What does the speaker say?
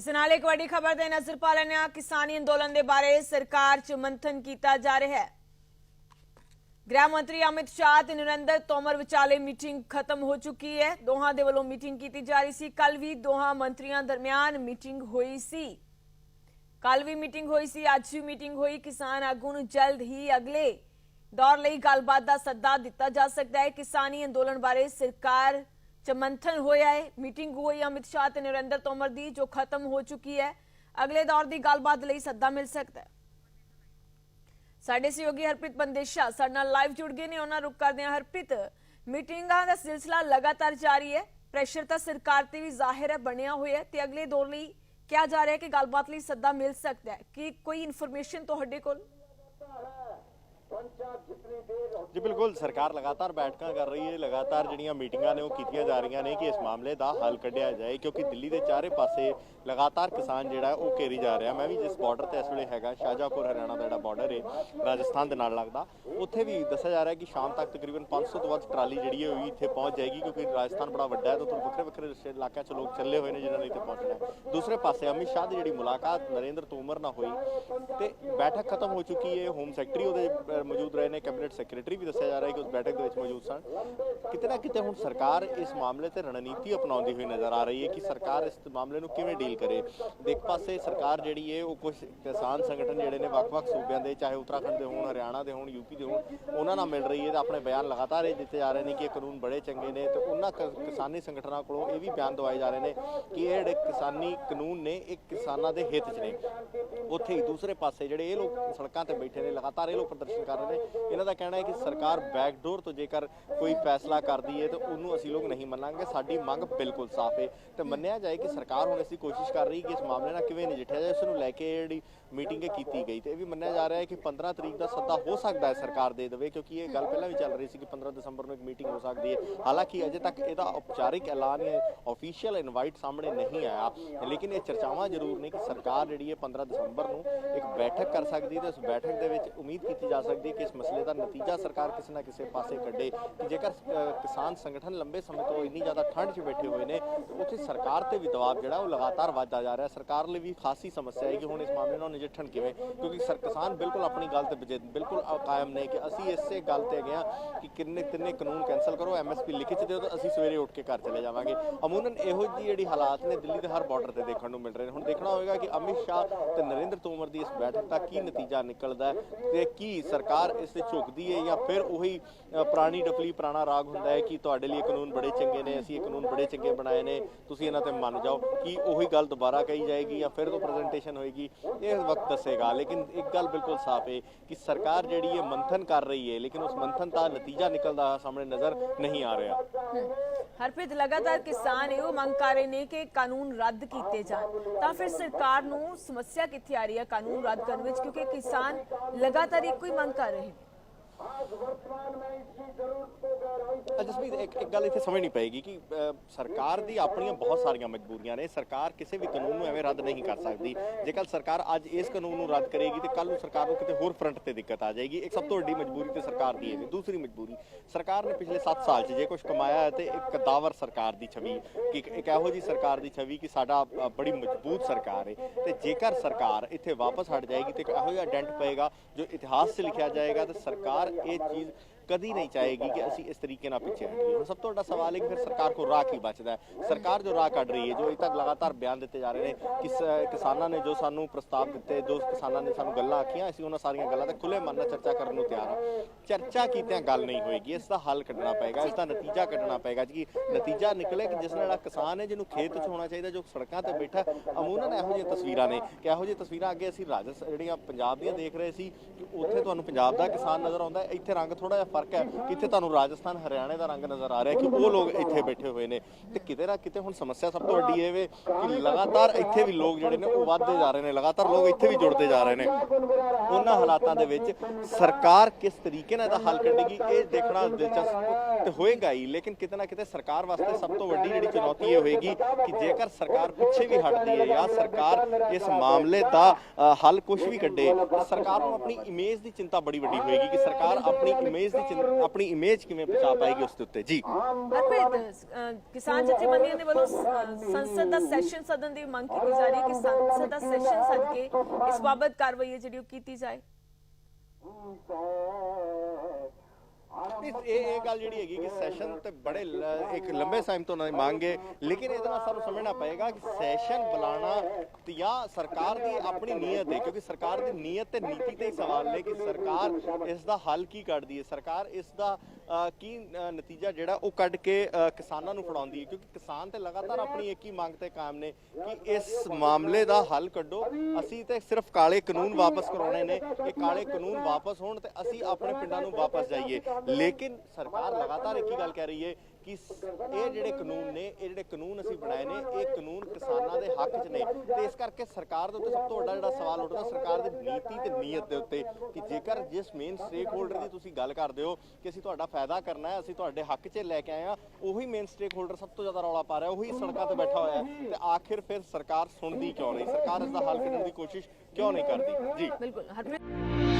इस नाल एक वड्डी खबर ते नजर पा लैने आ। किसानी अंदोलन के बारे सरकार च मंथन किया जा रहा है। गृह मंत्री अमित शाह ते नरेंद्र तोमर विचाले मीटिंग खत्म हो चुकी है। दोहां दे वल्लों मीटिंग की जा रही सी। कल भी दोहां मंत्रियों दरमियान मीटिंग हुई सी। कल भी मीटिंग हुई सी, अज भी मीटिंग हुई। किसान आगू नूं जल्द ही अगले दौर लई गलबात दा सद्दा दिता जा सकता है। किसानी अंदोलन बारे सरकार च मंथन होया है। मीटिंग हुई अमित शाह ते नरेंद्र तोमर दी, जो खत्म हो चुकी है। अगले दौर की गलबात लई सद्दा मिल सकता है। साडे सहयोगी हरप्रीत बंदेशा साडे नाल लाइव जुड़ गए ने, उन्हां रुक करदे हां। हरप्रीत, मीटिंगां दा सिलसिला लगातार जारी है। प्रेशर तां सरकार ते भी जाहिर है बनिया होया है ते अगले दौर लई क्या जा रहा है कि गलबात लई सद्दा मिल सकता है कि कोई इन्फॉर्मेशन तुहाडे कोल? जी बिल्कुल, सरकार लगातार बैठक कर रही है। लगातार जिहड़ियां मीटिंगां ने कीतियां जा रही ने कि इस मामले का हल कढ़िया जाए, क्योंकि दिल्ली के चारे पासे लगातार किसान जिहड़ा वो घेरी जा रहा। मैं भी जिस बॉर्डर से इस वे है शाहजहाँपुर हरियाणा का जिहड़ा बॉर्डर है राजस्थान के नाल लगदा, उत्थे भी दस्सिया जा रहा है कि शाम तक तकरीबन 500 तो वध ट्राली जिहड़ी है इत्थे पहुंच जाएगी, क्योंकि राजस्थान बड़ा वड्डा है तो वक्रे वक्रे इलाकों च लोग चले हुए हैं जिन्होंने इत्थे पहुंचना है। दूसरे पासे अमित शाह की जिहड़ी मुलाकात नरेंद्र तोमर नाल हुई ते बैठक खत्म हो चुकी है। होम सैकटरी उहदे मौजूद रहे ने, कैबिनेट सैकटरी भी दस्सिया जा रहा है कि उस बैठक के मौजूद सन। किते ना किते हुण सरकार इस मामले ते रणनीति अपनाउंदी हुई नजर आ रही है कि सरकार इस मामले नूं किवें डील करे। एक पासे सरकार जिहड़ी है वो कुछ किसान संगठन जिहड़े ने वख-वख सूबियां दे, चाहे उत्तराखंड दे होण, हरियाणा दे होण, यूपी दे होण, उन्हां नाल मिल रही है। अपने बयान लगातार ये दिते जा रहे हैं कि कानून बड़े चंगे ने, तो उन्हां किसानी संगठनों कोलों ये भी बयान दवाए जा रहे हैं कि ये जिहड़े किसानी कानून ने एक किसानां दे हित च ने। उत्थे ही दूसरे पासे जिहड़े ये लोग सड़कों ते बैठे ने, लगातार ये लोग प्रदर्शन कर रहे हैं। इन्हां दा कहना है कि सरकार बैकडोर तो जेकर कोई फैसला करती है तो उन्होंने असीं लोग नहीं मनांगे, साडी मंग बिल्कुल साफ है। तो मन्निया जाए कि सरकार हुण इसकी कोशिश कर रही है कि इस मामले नाल किवें नजिठिया जाए, उसनूं लैके जिहड़ी मीटिंग की गई। तो यह भी मन्निया जा रहा है कि 15 तरीक का सद्दा हो सकता है सरकार दे देवे, क्योंकि ये गल पहले भी चल रही थी कि 15 दिसंबर में एक मीटिंग हो सकती है। हालांकि अजे तक इसका औपचारिक ऐलान या ऑफिशियल इनवाइट सामने नहीं आया, लेकिन ये चर्चावां जरूर ने कि सरकार जिहड़ी है 15 दिसंबर को एक बैठक कर सकती है। तो उस बैठक के उम्मीद की जा सकती है कि इस मसले का नतीजा सरकार किसी ना किसी पासे कढ़े कि जेकर किसान संगठन लंबे समय तो इन्नी ज़्यादा ठंड च बैठे हुए हैं तो उत्थे सरकार ते भी दबाव जिहड़ा वो लगातार वधदा जा रहा है। सरकार लिए भी खासी समस्या है कि हुण इस मामले नाल नजिठण किवें, क्योंकि किसान बिल्कुल अपनी गल ते बिल्कुल कायम ने कि असीं इसे गल ते गए कि तिन्ने कानून कैंसल करो, MSP लिखित च दिओ तो असीं सवेरे उठ के घर चले जावांगे। अमूनन इहो जी जिहड़ी हालात ने दिल्ली के हर बॉर्डर से देखने को मिल रहे हैं। हुण देखना होगा कि अमित शाह ते नरेंद्र तोमर की इस बैठक का की नतीजा निकलता है ते की सरकार इस ते झुकदी है या फिर उही पुरानी डफली पुराना राग हुंदा है कि तुहाडे लिए कानून बड़े चंगे ने, असीं कानून बड़े चंगे बनाए ने, तुसीं इन्हां ते मन जाओ। कि उही गल दोबारा कही जाएगी या फिर तो प्रेजेंटेशन होएगी, ये वक्त दसेगा। लेकिन एक गल बिल्कुल साफ है कि सरकार जिहड़ी है मंथन कर रही है, लेकिन उस मंथन का नतीजा निकलता सामने नजर नहीं आ रहा। हरप्रीत, लगातार किसान यो मंग कर रहे हैं कि कानून रद्द किए जाए, तो फिर सरकार नूं समस्या कित्थे आ रही है कानून रद्द करने विच, क्योंकि किसान लगातार एक ही मंग कर रहे हैं। जसमीत एक गल इत्थे समझ नहीं पेगी कि सरकार दी अपनी बहुत सारिया मजबूरियां ने। सरकार किसी भी कानून नूं एवें रद्द नहीं कर सकती। जेकर सरकार अज इस कानून नूं रद्द करेगी तो कल सरकार नूं किते होर फ्रंट ते दिक्कत आ जाएगी। एक सब तो वड्डी मजबूरी तो सरकार दी है। दूसरी मजबूरी, सरकार ने पिछले 7 साल च जे कुछ कमाया है तो एक कदावर सरकार की छवि, कि एक इहो जी सरकार की छवि कि साडा बड़ी मजबूत सरकार है। तो जेकर सरकार इत्थे वापस हट जाएगी तो इहो जिहा डेंट पएगा जो इतिहास से लिखा जाएगा। तो सरकार ये चीज़ कभी नहीं चाहेगी कि असी इस तरीके ना पीछे हटिए। सब तो बड़ा सवाल है कि फिर सरकार को राह की बचता है। सरकार जो राह कढ़ रही है, जो तक लगातार बयान दिते जा रहे हैं कि किसानों ने जो सानू प्रस्ताव दिते, जो किसानों ने सानू गल्लां आखियां, असीं उन्हां सारियां गल्लां ते खुले मन नाल चर्चा करन नूं तैयार हां। चर्चा कीतियां गल नहीं होएगी, इसका हल कढ़ना पेगा, इसका नतीजा कढ़ना पेगा कि नतीजा निकले कि जिस नाल किसान है जिन्हों खेत च होना चाहिए, जो सड़कों पर बैठा। अमूनन इहो जिहियां तस्वीरां ने कि इहो जिहियां तस्वीरां अगे असीं राजस्थान जिहड़ियां पंजाब दियां देख रहे सी कि उत्थे तुहानूं पंजाब दा किसान नज़र आउंदा है, इत्थे रंग थोड़ा जिहा फर्क है कि इत्थे राजस्थान हरियाणा का रंग नजर आ रहा है कि वो लोग इत्थे बैठे हुए हैं। तो किते ना किते हुण समस्या सब तो वड्डी है कि लगातार इत्थे भी लोग जिहड़े ने वो वधदे जा रहे हैं, लगातार लोग इत्थे भी जुड़ते जा रहे हैं। उन्हां हालातां दे विच सरकार किस तरीके नाल हल कढेगी ये देखना दिलचस्प तो होएगा ही। लेकिन किते ना किते सरकार वास्ते सब तो वड्डी जिहड़ी चुनौती ये होएगी कि जेकर सरकार पिछे भी हटदी है या सरकार इस मामले का हल कुछ भी कढे तो सरकार को अपनी इमेज की चिंता बड़ी वड्डी होएगी कि सरकार अपनी इमेज की ਆਪਣੀ ਇਮੇਜ ਕਿਵੇਂ ਬਚਾ ਪਾਏਗੀ ਉਸ ਦੇ ਉੱਤੇ। ਜੀ ਹਰਪ੍ਰੀਤ, ਕਿਸਾਨ ਜਥੇਬੰਦੀਆਂ ਦੇ ਵੱਲੋਂ ਸੰਸਦ ਦਾ ਸੈਸ਼ਨ ਸਦਨ ਦੀ ਮੰਗ ਕੀਤੀ ਜਾ ਰਹੀ ਹੈ ਕਿ ਸੰਸਦ ਦਾ ਸੈਸ਼ਨ ਸੱਦ ਕੇ ਇਸ ਬਾਬਤ ਕਾਰਵਾਈ ਹੈ ਜਿਹੜੀ ਉਹ ਕੀਤੀ ਜਾਏ। ਇਹ ਗੱਲ ਜਿਹੜੀ ਹੈਗੀ ਕਿ ਸੈਸ਼ਨ ਤੇ ਬੜੇ ਇੱਕ ਲੰਬੇ ਟਾਈਮ ਤੋਂ ਉਹਨਾਂ ਦੀ ਮੰਗ ਹੈ, ਲੇਕਿਨ ਇਹਦੇ ਨਾਲ ਸਾਨੂੰ ਸਮਝਣਾ ਪਏਗਾ ਕਿ ਸੈਸ਼ਨ ਬੁਲਾਣਾ ਜਾਂ ਸਰਕਾਰ ਦੀ ਆਪਣੀ ਨੀਅਤ ਹੈ, ਕਿਉਂਕਿ ਸਰਕਾਰ ਦੀ ਨੀਅਤ ਤੇ ਨੀਤੀ ਤੇ ਹੀ ਸਵਾਲ ਨੇ ਕਿ ਸਰਕਾਰ ਇਸ ਦਾ ਹੱਲ ਕੀ ਕੱਢਦੀ ਹੈ, ਸਰਕਾਰ ਇਸ ਦਾ ਕੀ ਨਤੀਜਾ ਜਿਹੜਾ ਉਹ ਕੱਢ ਕੇ ਕਿਸਾਨਾਂ ਨੂੰ ਫੜਾਉਂਦੀ ਹੈ, ਕਿਉਂਕਿ ਕਿਸਾਨ ਤੇ ਲਗਾਤਾਰ ਆਪਣੀ ਇੱਕ ਹੀ ਮੰਗ ਤੇ ਕਾਇਮ ਨੇ ਕਿ ਇਸ ਮਾਮਲੇ ਦਾ ਹੱਲ ਕੱਢੋ। ਅਸੀਂ ਤੇ ਸਿਰਫ ਕਾਲੇ ਕਾਨੂੰਨ ਵਾਪਸ ਕਰਾਉਣੇ ਨੇ, ਇਹ ਕਾਲੇ ਕਾਨੂੰਨ ਵਾਪਸ ਹੋਣ ਤੇ ਅਸੀਂ ਆਪਣੇ ਪਿੰਡਾਂ ਨੂੰ ਵਾਪਸ ਜਾਈਏ। ਲੇਕਿਨ ਸਰਕਾਰ ਲਗਾਤਾਰ ਇੱਕ ਹੀ ਗੱਲ ਕਹਿ ਰਹੀ ਹੈ ਕਿ ਇਹ ਜਿਹੜੇ ਕਾਨੂੰਨ ਨੇ, ਇਹ ਜਿਹੜੇ ਕਾਨੂੰਨ ਅਸੀਂ ਬਣਾਏ ਨੇ, ਇਹ ਕਾਨੂੰਨ ਕਿਸਾਨਾਂ ਦੇ ਹੱਕ 'ਚ ਨੇ ਤੇ ਇਸ ਕਰਕੇ ਸਰਕਾਰ ਦੇ ਉੱਤੇ ਸਭ ਤੋਂ ਵੱਡਾ ਜਿਹੜਾ ਸਵਾਲ ਉੱਠਦਾ ਸਰਕਾਰ ਦੀ ਨੀਤੀ ਤੇ ਨੀਅਤ ਦੇ ਉੱਤੇ ਕਿ ਜੇਕਰ ਜਿਸ ਮੇਨ ਸਟੇਕ ਹੋਲਡਰ ਦੀ ਤੁਸੀਂ ਗੱਲ ਕਰਦੇ ਹੋ ਕਿ ਅਸੀਂ ਤੁਹਾਡਾ ਫਾਇਦਾ ਕਰਨਾ ਹੈ, ਅਸੀਂ ਤੁਹਾਡੇ ਹੱਕ 'ਚ ਲੈ ਕੇ ਆਏ ਹਾਂ, ਉਹੀ ਮੇਨ ਸਟੇਕ ਹੋਲਡਰ ਸਭ ਤੋਂ ਜ਼ਿਆਦਾ ਰੌਲਾ ਪਾ ਰਿਹਾ, ਉਹੀ ਸੜਕਾਂ ਤੇ ਬੈਠਾ ਹੋਇਆ ਹੈ ਤੇ ਆਖਿਰ ਫਿਰ ਸਰਕਾਰ ਸੁਣਦੀ ਕਿਉਂ ਨਹੀਂ, ਸਰਕਾਰ ਇਸ ਦਾ ਹੱਲ ਕਰਨ ਦੀ ਕੋਸ਼ਿਸ਼ ਕਿਉਂ ਨਹੀਂ ਕਰਦੀ। ਜੀ ਬਿਲਕੁਲ ਹਰਪ੍ਰੀਤ।